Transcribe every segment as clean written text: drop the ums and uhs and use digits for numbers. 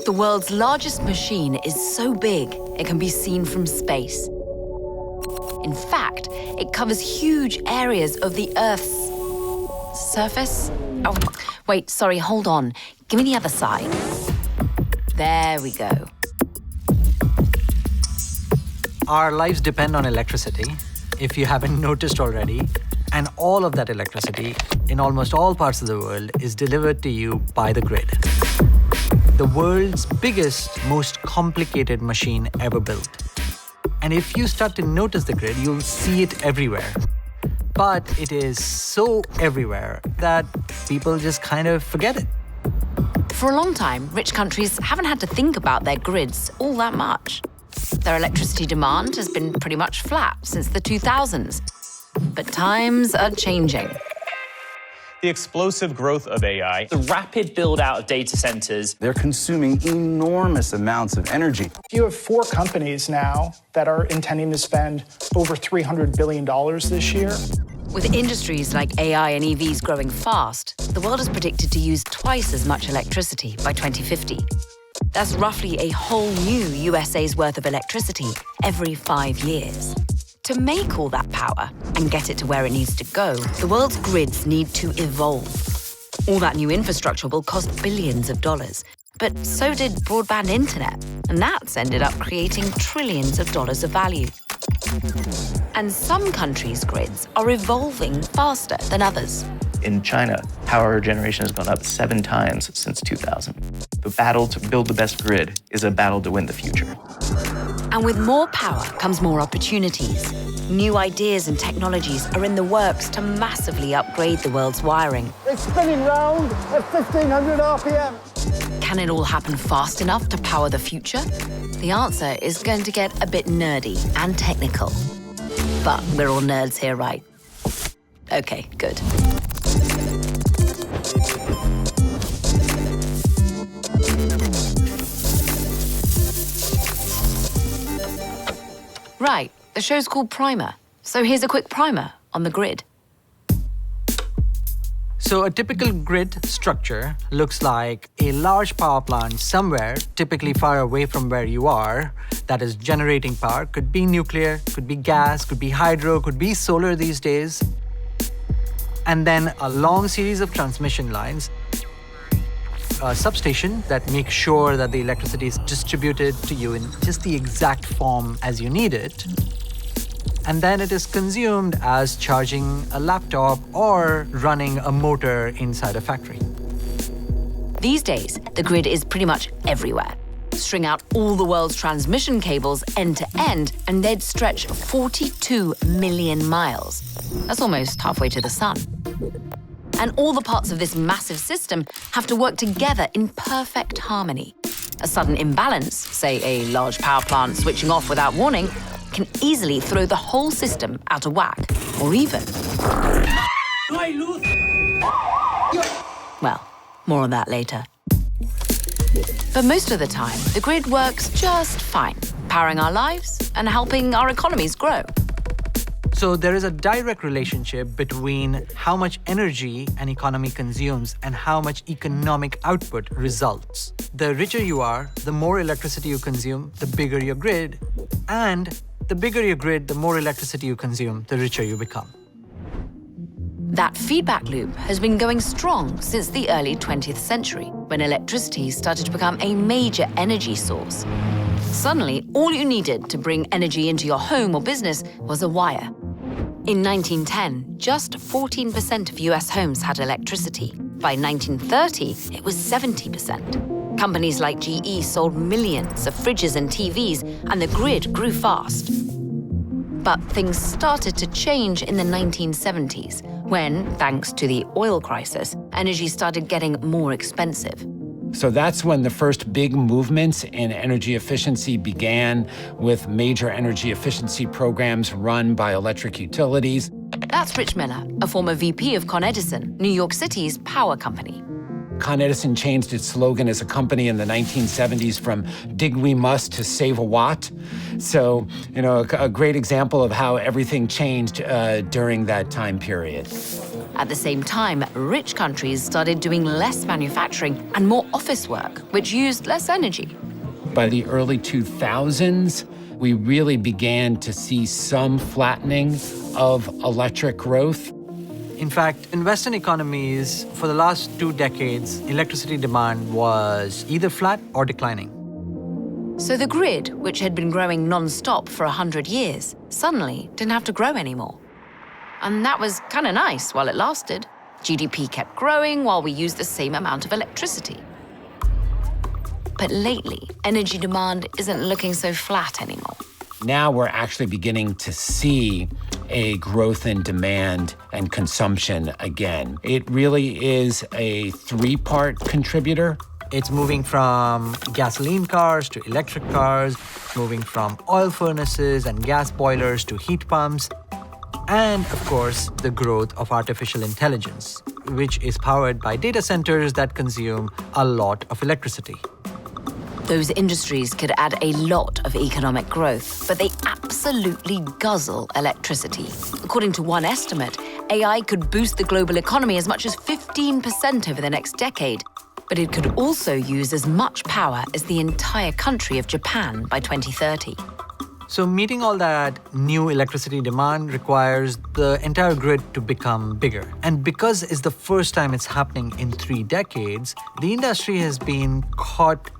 The world's largest machine is so big, it can be seen from space. In fact, it covers huge areas of the Earth's surface. Oh, wait, sorry, hold on. Give me the other side. There we go. Our lives depend on electricity, if you haven't noticed already, and all of that electricity in almost all parts of the world is delivered to you by the grid. The world's biggest, most complicated machine ever built. And if you start to notice the grid, you'll see it everywhere. But it is so everywhere that people just kind of forget it. For a long time, rich countries haven't had to think about their grids all that much. Their electricity demand has been pretty much flat since the 2000s. But times are changing. The explosive growth of AI, the rapid build-out of data centers. They're consuming enormous amounts of energy. You have 4 companies now that are intending to spend over $300 billion this year. With industries like AI and EVs growing fast, the world is predicted to use twice as much electricity by 2050. That's roughly a whole new USA's worth of electricity every 5 years. To make all that power and get it to where it needs to go, the world's grids need to evolve. All that new infrastructure will cost billions of dollars, but so did broadband internet, and that's ended up creating trillions of dollars of value. And some countries' grids are evolving faster than others. In China, power generation has gone up 7 times since 2000. The battle to build the best grid is a battle to win the future. And with more power comes more opportunities. New ideas and technologies are in the works to massively upgrade the world's wiring. It's spinning round at 1,500 RPM. Can it all happen fast enough to power the future? The answer is going to get a bit nerdy and technical. But we're all nerds here, right? Okay, good. Right, the show's called Primer. So here's a quick primer on the grid. So a typical grid structure looks like a large power plant somewhere, typically far away from where you are, that is generating power. Could be nuclear, could be gas, could be hydro, could be solar these days. And then a long series of transmission lines, a substation that makes sure that the electricity is distributed to you in just the exact form as you need it. And then it is consumed as charging a laptop or running a motor inside a factory. These days, the grid is pretty much everywhere. String out all the world's transmission cables end to end, and they'd stretch 42 million miles. That's almost halfway to the sun. And all the parts of this massive system have to work together in perfect harmony. A sudden imbalance, say a large power plant switching off without warning, can easily throw the whole system out of whack, or even... Well, more on that later. But most of the time, the grid works just fine, powering our lives and helping our economies grow. So there is a direct relationship between how much energy an economy consumes and how much economic output results. The richer you are, the more electricity you consume, the bigger your grid. And the bigger your grid, the more electricity you consume, the richer you become. That feedback loop has been going strong since the early 20th century, when electricity started to become a major energy source. Suddenly, all you needed to bring energy into your home or business was a wire. In 1910, just 14% of US homes had electricity. By 1930, it was 70%. Companies like GE sold millions of fridges and TVs, and the grid grew fast. But things started to change in the 1970s, when, thanks to the oil crisis, energy started getting more expensive. So that's when the first big movements in energy efficiency began, with major energy efficiency programs run by electric utilities. That's Rich Miller, a former VP of Con Edison, New York City's power company. Con Edison changed its slogan as a company in the 1970s from "dig we must" to "save a watt." So, a great example of how everything changed during that time period. At the same time, rich countries started doing less manufacturing and more office work, which used less energy. By the early 2000s, we really began to see some flattening of electric growth. In fact, in Western economies, for the last 2 decades, electricity demand was either flat or declining. So the grid, which had been growing non-stop for 100 years, suddenly didn't have to grow anymore. And that was kind of nice while it lasted. GDP kept growing while we used the same amount of electricity. But lately, energy demand isn't looking so flat anymore. Now we're actually beginning to see a growth in demand and consumption again. It really is a 3-part contributor. It's moving from gasoline cars to electric cars, moving from oil furnaces and gas boilers to heat pumps, and of course, the growth of artificial intelligence, which is powered by data centers that consume a lot of electricity. Those industries could add a lot of economic growth, but they absolutely guzzle electricity. According to one estimate, AI could boost the global economy as much as 15% over the next decade, but it could also use as much power as the entire country of Japan by 2030. So meeting all that new electricity demand requires the entire grid to become bigger. And because it's the first time it's happening in 3 decades, the industry has been caught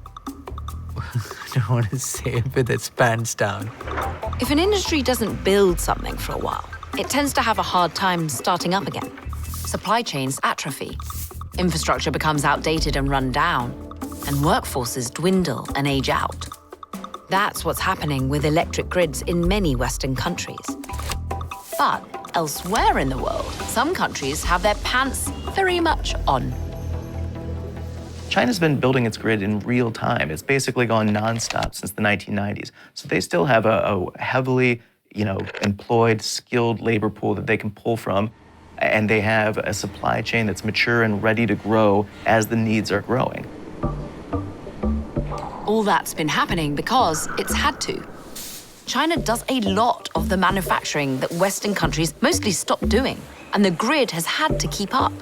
I don't want to say it with its pants down. If an industry doesn't build something for a while, it tends to have a hard time starting up again. Supply chains atrophy. Infrastructure becomes outdated and run down, and workforces dwindle and age out. That's what's happening with electric grids in many Western countries. But elsewhere in the world, some countries have their pants very much on. China's been building its grid in real time. It's basically gone nonstop since the 1990s. So they still have a heavily, employed, skilled labor pool that they can pull from. And they have a supply chain that's mature and ready to grow as the needs are growing. All that's been happening because it's had to. China does a lot of the manufacturing that Western countries mostly stopped doing, and the grid has had to keep up.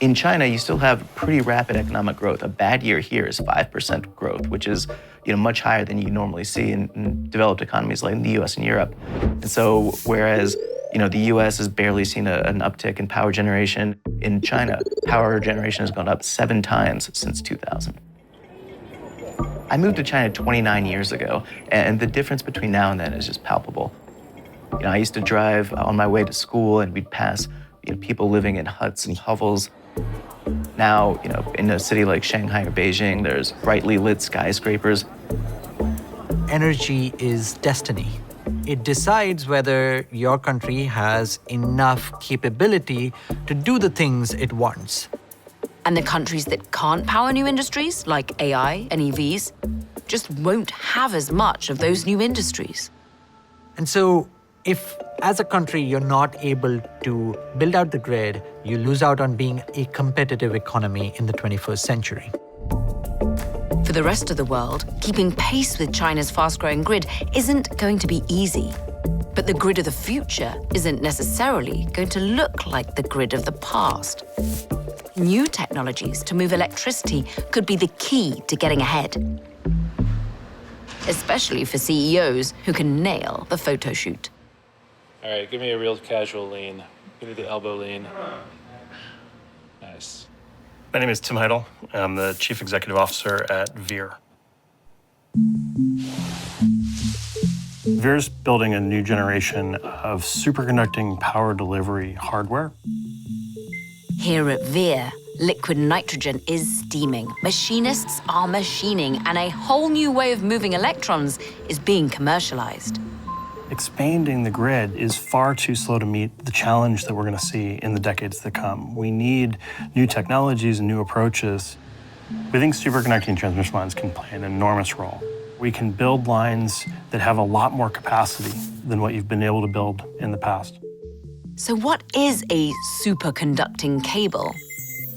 In China, you still have pretty rapid economic growth. A bad year here is 5% growth, which is much higher than you normally see in developed economies like in the US and Europe. And so whereas the US has barely seen an uptick in power generation, in China, power generation has gone up 7 times since 2000. I moved to China 29 years ago, and the difference between now and then is just palpable. I used to drive on my way to school, and we'd pass people living in huts and hovels. Now, in a city like Shanghai or Beijing, there's brightly lit skyscrapers. Energy is destiny. It decides whether your country has enough capability to do the things it wants. And the countries that can't power new industries, like AI and EVs, just won't have as much of those new industries. And so, if as a country you're not able to build out the grid, you lose out on being a competitive economy in the 21st century. For the rest of the world, keeping pace with China's fast-growing grid isn't going to be easy. But the grid of the future isn't necessarily going to look like the grid of the past. New technologies to move electricity could be the key to getting ahead, especially for CEOs who can nail the photo shoot. All right, give me a real casual lean. Give me the elbow lean. Nice. My name is Tim Heidel. I'm the Chief Executive Officer at Veir. Veir's building a new generation of superconducting power delivery hardware. Here at Veir, liquid nitrogen is steaming, machinists are machining, and a whole new way of moving electrons is being commercialized. Expanding the grid is far too slow to meet the challenge that we're going to see in the decades to come. We need new technologies and new approaches. We think superconducting transmission lines can play an enormous role. We can build lines that have a lot more capacity than what you've been able to build in the past. So what is a superconducting cable?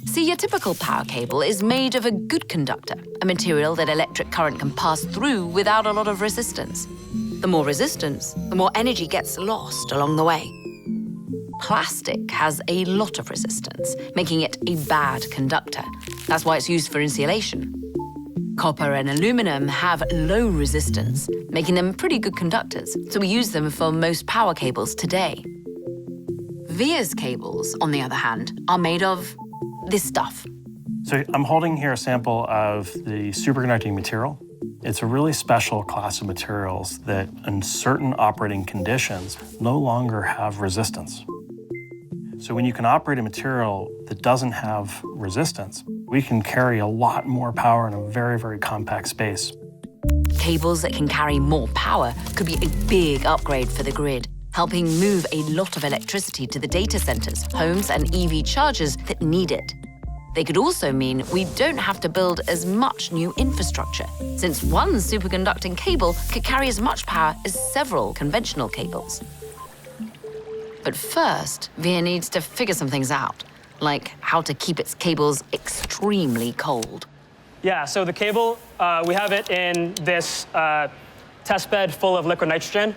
See, your typical power cable is made of a good conductor, a material that electric current can pass through without a lot of resistance. The more resistance, the more energy gets lost along the way. Plastic has a lot of resistance, making it a bad conductor. That's why it's used for insulation. Copper and aluminum have low resistance, making them pretty good conductors, so we use them for most power cables today. Veir's cables, on the other hand, are made of this stuff. So I'm holding here a sample of the superconducting material. It's a really special class of materials that, in certain operating conditions, no longer have resistance. So when you can operate a material that doesn't have resistance, we can carry a lot more power in a very, very compact space. Cables that can carry more power could be a big upgrade for the grid, helping move a lot of electricity to the data centers, homes, and EV chargers that need it. They could also mean we don't have to build as much new infrastructure, since one superconducting cable could carry as much power as several conventional cables. But first, Veir needs to figure some things out, like how to keep its cables extremely cold. Yeah, so the cable, we have it in this test bed full of liquid nitrogen.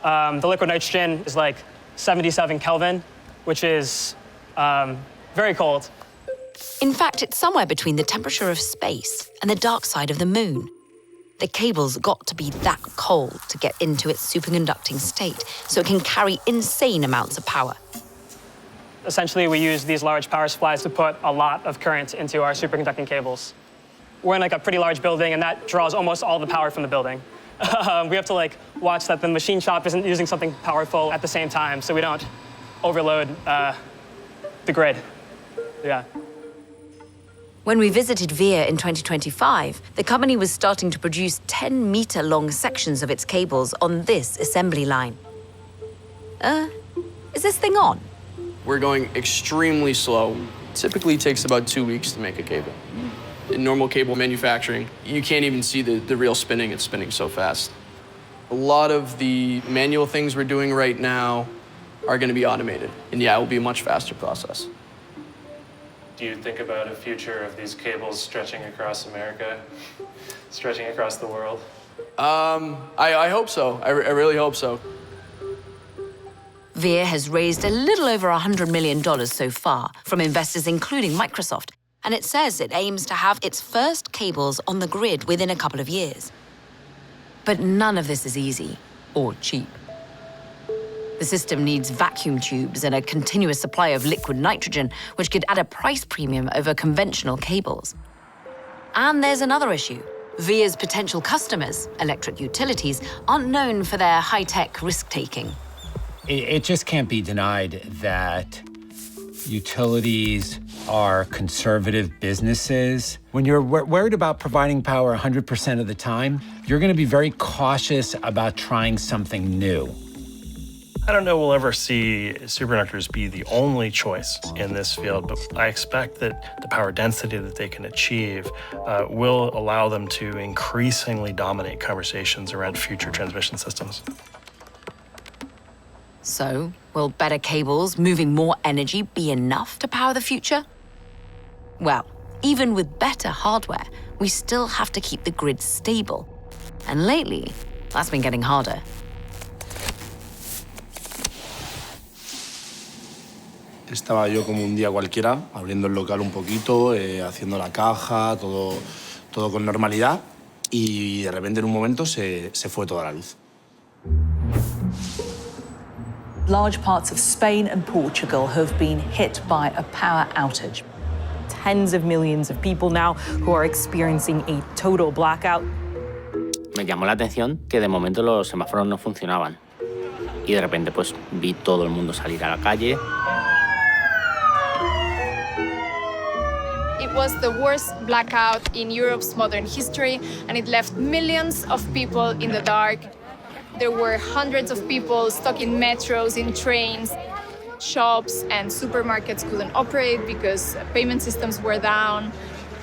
The liquid nitrogen is like 77 Kelvin, which is very cold. In fact, it's somewhere between the temperature of space and the dark side of the moon. The cable's got to be that cold to get into its superconducting state, so it can carry insane amounts of power. Essentially, we use these large power supplies to put a lot of current into our superconducting cables. We're in like a pretty large building, and that draws almost all the power from the building. We have to like watch that the machine shop isn't using something powerful at the same time, so we don't overload the grid. Yeah. When we visited Veir in 2025, the company was starting to produce 10-meter-long sections of its cables on this assembly line. Is this thing on? We're going extremely slow. Typically takes about 2 weeks to make a cable. In normal cable manufacturing, you can't even see the real spinning. It's spinning so fast. A lot of the manual things we're doing right now are going to be automated. And yeah, it will be a much faster process. Do you think about a future of these cables stretching across America, stretching across the world? I hope so. I really hope so. Veir has raised a little over $100 million so far from investors including Microsoft, and it says it aims to have its first cables on the grid within a couple of years. But none of this is easy or cheap. The system needs vacuum tubes and a continuous supply of liquid nitrogen, which could add a price premium over conventional cables. And there's another issue. Veir's potential customers, electric utilities, aren't known for their high-tech risk-taking. It just can't be denied that utilities are conservative businesses. When you're worried about providing power 100% of the time, you're going to be very cautious about trying something new. I don't know we'll ever see superconductors be the only choice in this field, but I expect that the power density that they can achieve will allow them to increasingly dominate conversations around future transmission systems. So, will better cables moving more energy be enough to power the future? Well, even with better hardware, we still have to keep the grid stable. And lately, that's been getting harder. Estaba yo como un día cualquiera, abriendo el local un poquito, haciendo la caja, todo con normalidad, y de repente en un momento se fue toda la luz. Large parts of Spain and Portugal have been hit by a power outage. Tens of millions of people now who are experiencing a total blackout. Me llamó la atención que de momento los semáforos no funcionaban. Y de repente pues vi todo el mundo salir a la calle. It was the worst blackout in Europe's modern history, and it left millions of people in the dark. There were hundreds of people stuck in metros, in trains. Shops and supermarkets couldn't operate because payment systems were down.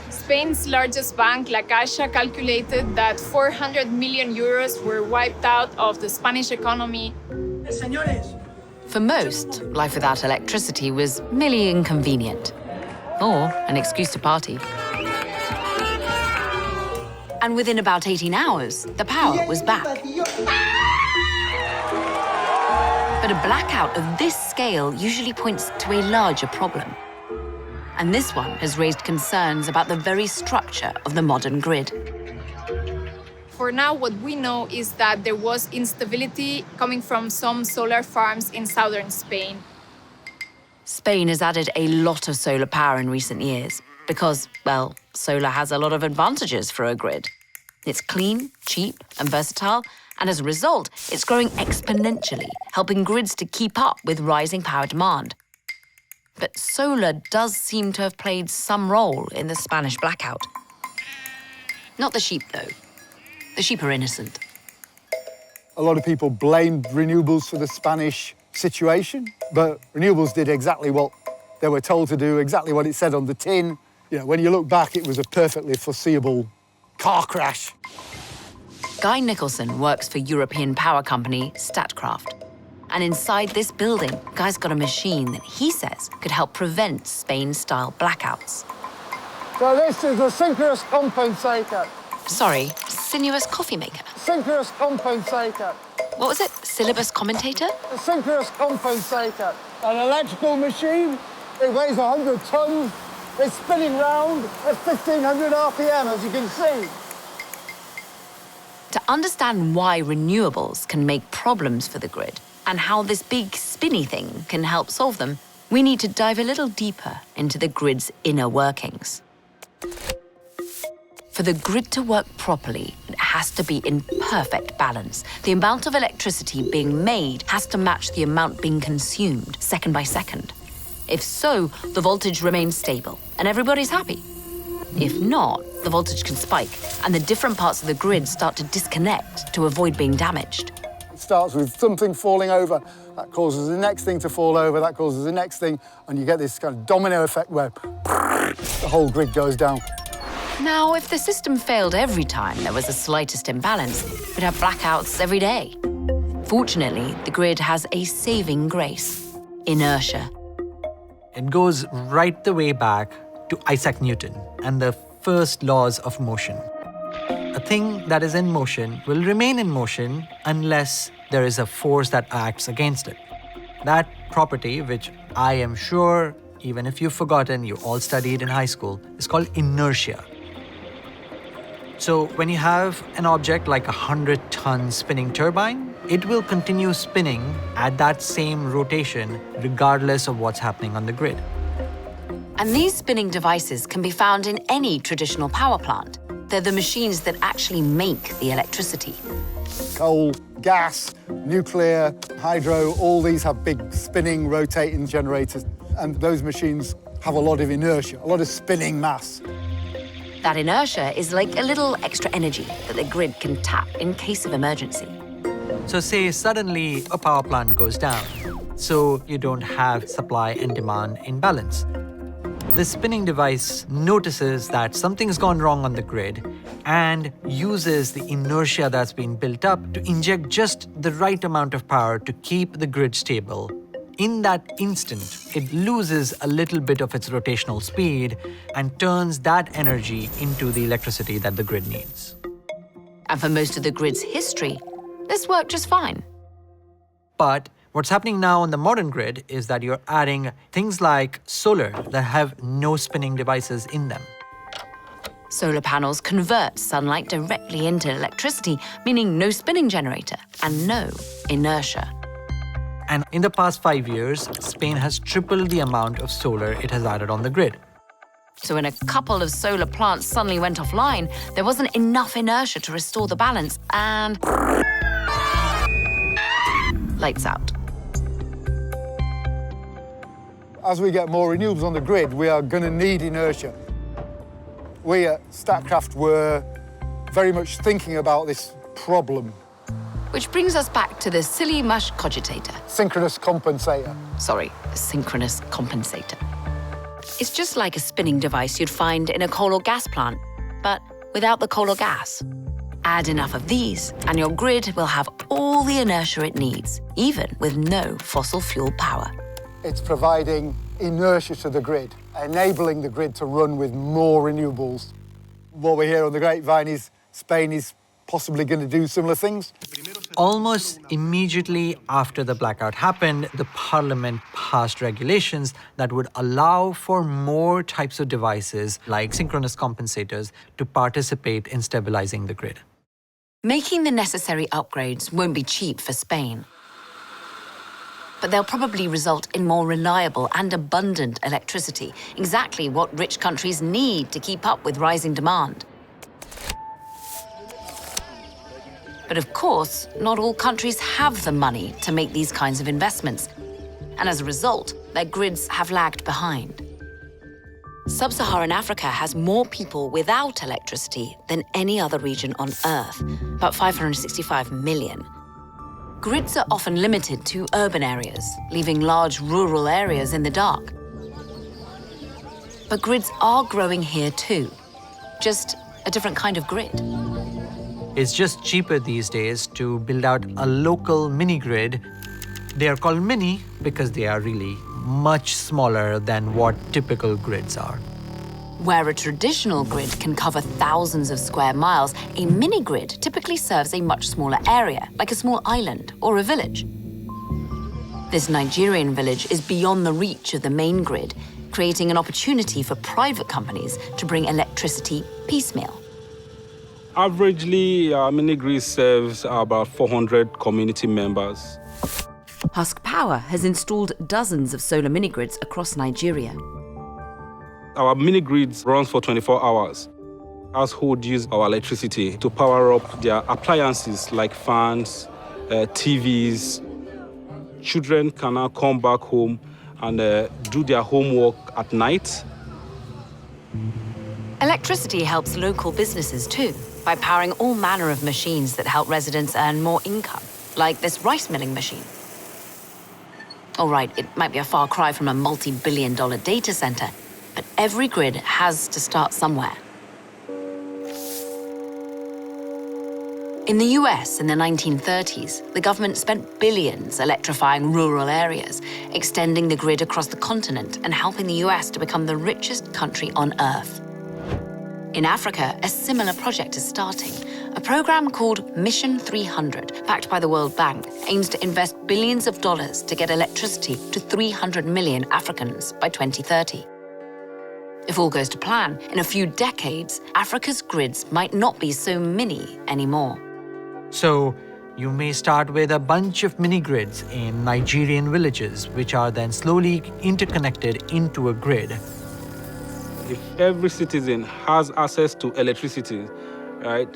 Spain's largest bank, La Caixa, calculated that 400 million euros were wiped out of the Spanish economy. For most, life without electricity was merely inconvenient, or an excuse to party. And within about 18 hours, the power was back. But a blackout of this scale usually points to a larger problem. And this one has raised concerns about the very structure of the modern grid. For now, what we know is that there was instability coming from some solar farms in southern Spain. Spain has added a lot of solar power in recent years because, well, solar has a lot of advantages for a grid. It's clean, cheap, and versatile, and as a result, it's growing exponentially, helping grids to keep up with rising power demand. But solar does seem to have played some role in the Spanish blackout. Not the sheep, though. The sheep are innocent. A lot of people blamed renewables for the Spanish situation, but renewables did exactly what they were told to do, exactly what it said on the tin. You know, when you look back, it was a perfectly foreseeable car crash. Guy Nicholson works for European power company Statkraft. And inside this building, Guy's got a machine that he says could help prevent Spain-style blackouts. So this is a synchronous compensator. Sorry, sinuous coffee maker. Synchronous compensator. What was it? Syllabus commentator? A synchronous compensator. An electrical machine. It weighs 100 tons. It's spinning round at 1,500 RPM, as you can see. To understand why renewables can make problems for the grid and how this big spinny thing can help solve them, we need to dive a little deeper into the grid's inner workings. For the grid to work properly, it has to be in perfect balance. The amount of electricity being made has to match the amount being consumed, second by second. If so, the voltage remains stable and everybody's happy. If not, the voltage can spike and the different parts of the grid start to disconnect to avoid being damaged. It starts with something falling over, that causes the next thing to fall over, that causes the next thing, and you get this kind of domino effect where the whole grid goes down. Now, if the system failed every time there was the slightest imbalance, we'd have blackouts every day. Fortunately, the grid has a saving grace: inertia. It goes right the way back to Isaac Newton and the first laws of motion. A thing that is in motion will remain in motion unless there is a force that acts against it. That property, which I am sure, even if you've forgotten, you all studied in high school, is called inertia. So when you have an object like a 100-ton spinning turbine, it will continue spinning at that same rotation regardless of what's happening on the grid. And these spinning devices can be found in any traditional power plant. They're the machines that actually make the electricity. Coal, gas, nuclear, hydro, all these have big spinning, rotating generators. And those machines have a lot of inertia, a lot of spinning mass. That inertia is like a little extra energy that the grid can tap in case of emergency. So say suddenly a power plant goes down, so you don't have supply and demand in balance. The spinning device notices that something's gone wrong on the grid and uses the inertia that's been built up to inject just the right amount of power to keep the grid stable. In that instant, it loses a little bit of its rotational speed and turns that energy into the electricity that the grid needs. And for most of the grid's history, this worked just fine. But what's happening now on the modern grid is that you're adding things like solar that have no spinning devices in them. Solar panels convert sunlight directly into electricity, meaning no spinning generator and no inertia. And in the past 5 years, Spain has tripled the amount of solar it has added on the grid. So when a couple of solar plants suddenly went offline, there wasn't enough inertia to restore the balance and lights out. As we get more renewables on the grid, we are going to need inertia. We at Statkraft were very much thinking about this problem. Which brings us back to the silly mush cogitator. Synchronous compensator. Sorry, synchronous compensator. It's just like a spinning device you'd find in a coal or gas plant, but without the coal or gas. Add enough of these, and your grid will have all the inertia it needs, even with no fossil fuel power. It's providing inertia to the grid, enabling the grid to run with more renewables. What we hear on the grapevine is Spain is possibly going to do similar things. Almost immediately after the blackout happened, the parliament passed regulations that would allow for more types of devices, like synchronous compensators, to participate in stabilizing the grid. Making the necessary upgrades won't be cheap for Spain, but they'll probably result in more reliable and abundant electricity, exactly what rich countries need to keep up with rising demand. But of course, not all countries have the money to make these kinds of investments, and as a result, their grids have lagged behind. Sub-Saharan Africa has more people without electricity than any other region on Earth, about 565 million. Grids are often limited to urban areas, leaving large rural areas in the dark. But grids are growing here too, just a different kind of grid. It's just cheaper these days to build out a local mini-grid. They are called mini because they are really much smaller than what typical grids are. Where a traditional grid can cover thousands of square miles, a mini-grid typically serves a much smaller area, like a small island or a village. This Nigerian village is beyond the reach of the main grid, creating an opportunity for private companies to bring electricity piecemeal. Averagely, our mini-grid serves about 400 community members. Husk Power has installed dozens of solar mini-grids across Nigeria. Our mini-grids run for 24 hours. Households use our electricity to power up their appliances like fans, TVs. Children can now come back home and do their homework at night. Electricity helps local businesses too, by powering all manner of machines that help residents earn more income, like this rice milling machine. All right, it might be a far cry from a multi-billion-dollar data center, but every grid has to start somewhere. In the US in the 1930s, the government spent billions electrifying rural areas, extending the grid across the continent and helping the US to become the richest country on Earth. In Africa, a similar project is starting. A program called Mission 300, backed by the World Bank, aims to invest billions of dollars to get electricity to 300 million Africans by 2030. If all goes to plan, in a few decades, Africa's grids might not be so mini anymore. So you may start with a bunch of mini-grids in Nigerian villages, which are then slowly interconnected into a grid. If every citizen has access to electricity, right,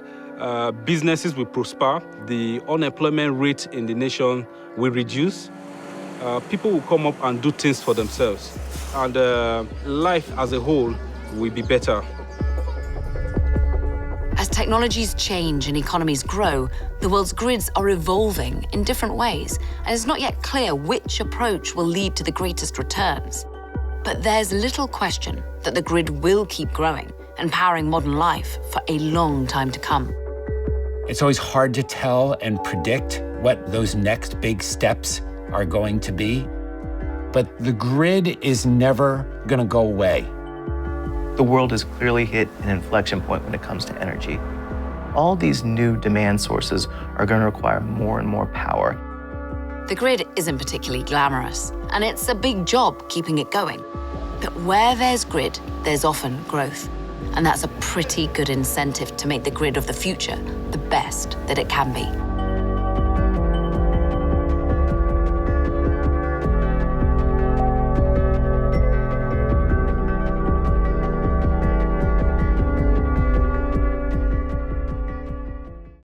businesses will prosper, the unemployment rate in the nation will reduce, people will come up and do things for themselves, and life as a whole will be better. As technologies change and economies grow, the world's grids are evolving in different ways, and it's not yet clear which approach will lead to the greatest returns. But there's little question that the grid will keep growing and powering modern life for a long time to come. It's always hard to tell and predict what those next big steps are going to be. But the grid is never going to go away. The world has clearly hit an inflection point when it comes to energy. All these new demand sources are going to require more and more power. The grid isn't particularly glamorous, and it's a big job keeping it going. But where there's grid, there's often growth. And that's a pretty good incentive to make the grid of the future the best that it can be.